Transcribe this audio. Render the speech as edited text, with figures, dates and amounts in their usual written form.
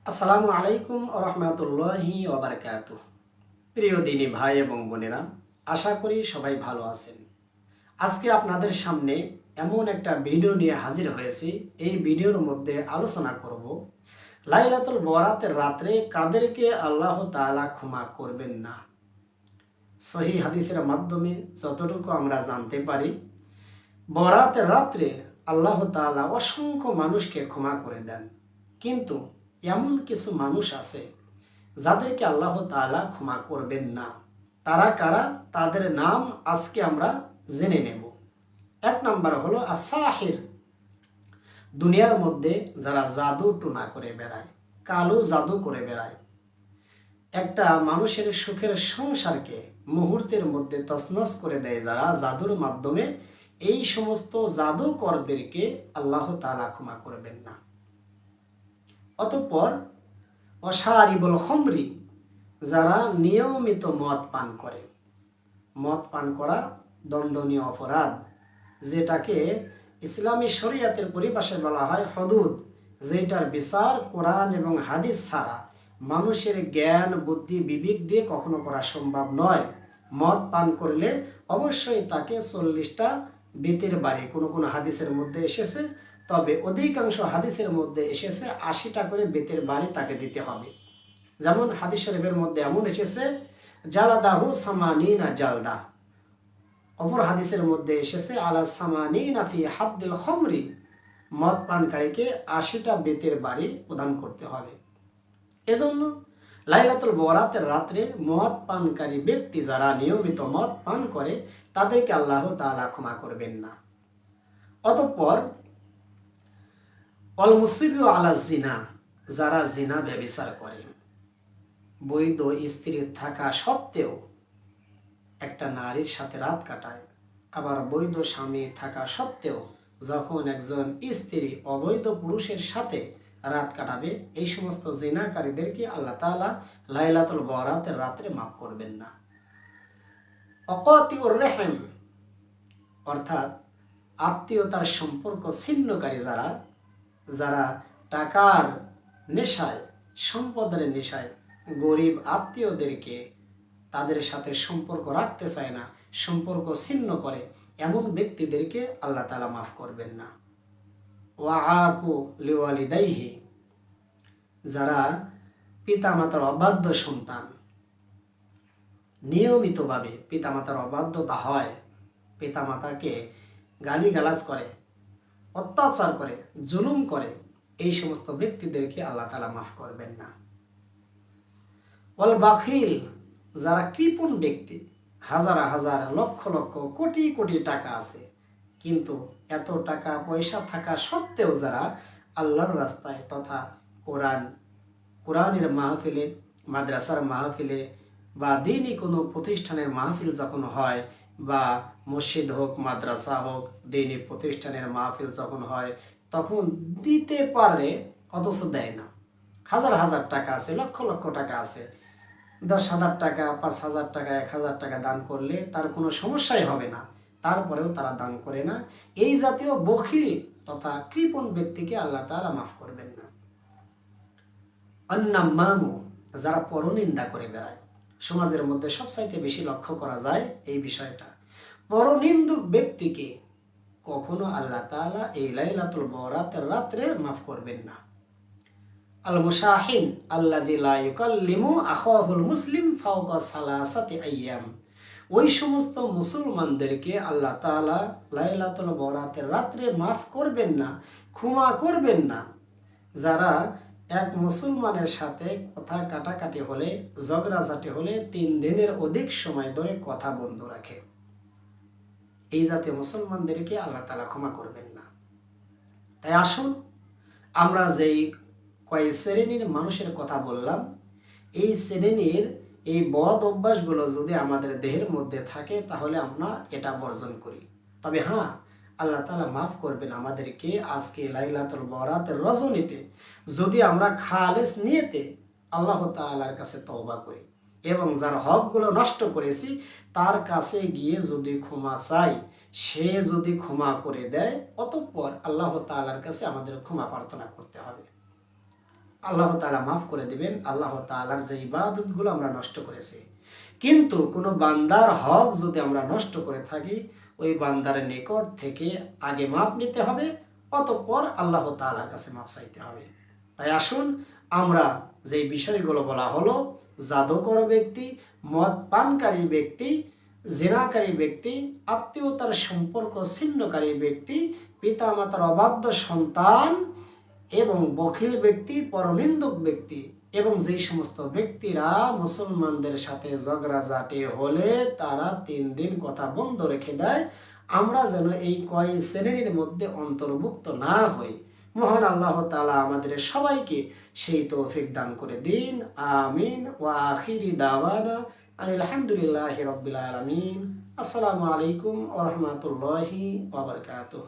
আসসালামু আলাইকুম রহমতুল্লাহি ওবারকাতুহ। প্রিয় দিনী ভাই এবং বোনেরা, আশা করি সবাই ভালো আছেন। আজকে আপনাদের সামনে এমন একটা ভিডিও নিয়ে হাজির হয়েছি। এই ভিডিওর মধ্যে আলোচনা করব লাইলাতুল বরাতের রাত্রে কাদেরকে আল্লাহ তাআলা ক্ষমা করবেন না। সহিহ হাদিসের মাধ্যমে যতটুকু আমরা জানতে পারি, বরাতের রাত্রে আল্লাহ তাআলা অসংখ্য মানুষকে ক্ষমা করে দেন, কিন্তু এমন কিছু মানুষ আছে যাদেরকে আল্লাহ তাআলা ক্ষমা করবেন না। তারা কারা? তাদের নাম আজকে আমরা জেনে নেব। এক নাম্বার হলো আসাহির। দুনিয়ার মধ্যে যারা জাদু টোনা করে বেড়ায়, কালো জাদু করে বেড়ায়, একটা মানুষের সুখের সংসারকে মুহূর্তের মধ্যে তছনছ করে দেয়, যারা জাদুর মাধ্যমে, এই সমস্ত জাদুকরদেরকে আল্লাহ তাআলা ক্ষমা করবেন না। অতঃপর অশারিবুল খমরি, যারা নিয়মিত মদ পান করে। মদ পান করা দণ্ডনীয় অপরাধ, যেটাকে ইসলামী শরিয়াতের পরিভাষায় বলা হয় হদুদ, যেটার বিচার কোরআন এবং হাদিস ছাড়া মানুষের জ্ঞান বুদ্ধি বিবেক দিয়ে কখনো করা সম্ভব নয়। মদ পান করলে অবশ্যই তাকে 40টা বেতের বাড়ি কোনো কোনো হাদিসের মধ্যে এসেছে, তবে অধিকাংশ হাদিসের মধ্যে এসেছে 80টা করে বেতের বাড়ি তাকে দিতে হবে। যেমন হাদিস শরীফের মধ্যে এমন এসেছে জালাদাহু সামানিনা জালদা। অপর হাদিসের মধ্যে এসেছে আলা সামানিনা ফি হাদ্দিল খমরি, মদ পানকারীকে 80টা বেতের বাড়ি প্রদান করতে হবে। এজন্য লাইলাতুল বরাতের রাত্রে মদ পানকারী ব্যক্তি যারা নিয়মিত মদ পান করে, তাদেরকে আল্লাহ তাআলা ক্ষমা করবেন না। অতঃপর অল মুসিরু আলা জিনা, যারা জিনা ব্যভিচার করে, বৈধ স্ত্রী থাকা সত্ত্বেও একটা নারীর সাথে রাত কাটায়, আবার বৈধ স্বামী থাকা সত্ত্বেও যখন একজন স্ত্রী অবৈধ পুরুষের সাথে রাত কাটাবে, এই সমস্ত জিনাকারীদেরকে আল্লাহ তাআলা লাইলাতুল বরাতের রাত্রে মাফ করবেন না। অকাতিউর রেহম, অর্থাৎ আত্মীয়তার সম্পর্ক ছিন্নকারী, যারা টাকার নেশায়, সম্পদের নেশায় গরিব আত্মীয়দেরকে তাদের সাথে সম্পর্ক রাখতে চায় না, সম্পর্ক ছিন্ন করে, এমন ব্যক্তিদেরকে আল্লাহ তাআলা মাফ করবেন না। ওয়াআকু লিওয়ালিদাইহি, যারা পিতামাতার অবাধ্য সন্তান, নিয়মিতভাবে পিতামাতার অবাধ্যতা হয়, পিতামাতাকে গালিগালাজ করে, অত্যাচার করে, জুলুম করে, এই সমস্ত ব্যক্তিদেরকে আল্লাহ তাআলা মাফ করবেন না। ওয়াল বাখিল, যারা কৃপণ ব্যক্তি, হাজার হাজার লক্ষ লক্ষ কোটি কোটি টাকা আছে, কিন্তু এত টাকা পয়সা থাকা সত্ত্বেও যারা আল্লাহর রাস্তায় তথা কোরআনের মাহফিলে, মাদ্রাসার মাহফিলে বা দিনই কোনো প্রতিষ্ঠানের মাহফিল যখন হয়, বা মসজিদ হোক, মাদ্রাসা হোক, দিনই প্রতিষ্ঠানের মাহফিল যখন হয়, তখন দিতে পারে অথচ দেয় না। হাজার হাজার টাকা আছে, লক্ষ লক্ষ টাকা আছে, 10,000 টাকা, 5,000 টাকা, 1,000 টাকা দান করলে তার কোনো সমস্যাই হবে না, তারপরেও তারা দান করে না। এই জাতীয় বখিল তথা কৃপণ ব্যক্তিকে আল্লাহ তাআলা মাফ করবেন না। অন্নাম্মামু, যারা পরনিন্দা করে বেড়ায়, সমাজের মধ্যে সবচাইতে বেশি লক্ষ্য করা যায় এই বিষয়টা। পরনিন্দুক ব্যক্তিকে কখনো আল্লাহ তাআলা এই লাইলাতুল বরাতের রাত্রে মাফ করবেন না। আল মুশাহিন আল্লাযী লা ইউকাল্লিমু আখাহুল মুসলিম ফাওকা সালাসাতি আইয়াম, ওই সমস্ত মুসলমানদেরকে আল্লাহ তাআলা লাইলাতুল বরাতের রাত্রে মাফ করবেন না, ক্ষমা করবেন না, যারা এক মুসলমানের সাথে কথা কাটাকাটি হলে, ঝগড়াঝাটি হলে 3 দিনের অধিক সময় ধরে কথা বন্ধ রাখে। এই জাতীয় মুসলমানদেরকে আল্লাহ তাআলা ক্ষমা করবেন না। তাই আসুন, আমরা যেই কয় শ্রেণীর মানুষের কথা বললাম, এই শ্রেণীর এই বদ অভ্যাসগুলো যদি আমাদের দেহের মধ্যে থাকে, তাহলে আমরা এটা বর্জন করি। তবে হ্যাঁ, আল্লাহ তাআলা মাফ করবেন আমাদেরকে আজকে লাইলাতুল বরাতের রজনীতে, যদি আমরা খালেস নিয়তে আল্লাহ তাআলার কাছে তওবা করি এবং যার হকগুলো নষ্ট করেছি তার কাছে গিয়ে যদি ক্ষমা চাই, সে যদি ক্ষমা করে দেয়, অতঃপর আল্লাহ তাআলার কাছে আমাদের ক্ষমা প্রার্থনা করতে হবে। আল্লাহ তাআলা মাফ করে দিবেন। আল্লাহ তাআলার যে ইবাদতগুলো আমরা নষ্ট করেছি, কিন্তু কোনো বান্দার হক যদি আমরা নষ্ট করে থাকি, ওই বান্দার নিকট থেকে আগে মাপ নিতে হবে, অতঃপর আল্লাহ তাআলার কাছে মাপ চাইতে হবে। তাই আসুন আমরা যে বিষয়গুলো বলা হলো, জাদুকর ব্যক্তি, মদ পানকারী ব্যক্তি, জিনাকারী ব্যক্তি, আত্মীয়তার সম্পর্ক ছিন্নকারী ব্যক্তি, পিতা মাতার অবাধ্য সন্তান এবং বখিল ব্যক্তি, পরনিন্দুক ব্যক্তি এবং যেই সমস্ত ব্যক্তিরা মুসলমানদের সাথে ঝগড়াঝাটি হলে তারা 3 দিন কথা বন্ধ রেখে দেয়, আমরা যেন এই কয় শ্রেণীর মধ্যে অন্তর্ভুক্ত না হই। মহান আল্লাহ তাআলা আমাদের সবাইকে সেই তৌফিক দান করে দিন। আমিন। ওয়া আখিরি দাওয়ানা আলহামদুলিল্লাহি রাব্বিল আলামিন। আসসালামু আলাইকুম ওয়া রাহমাতুল্লাহি ওয়া বারাকাতুহু।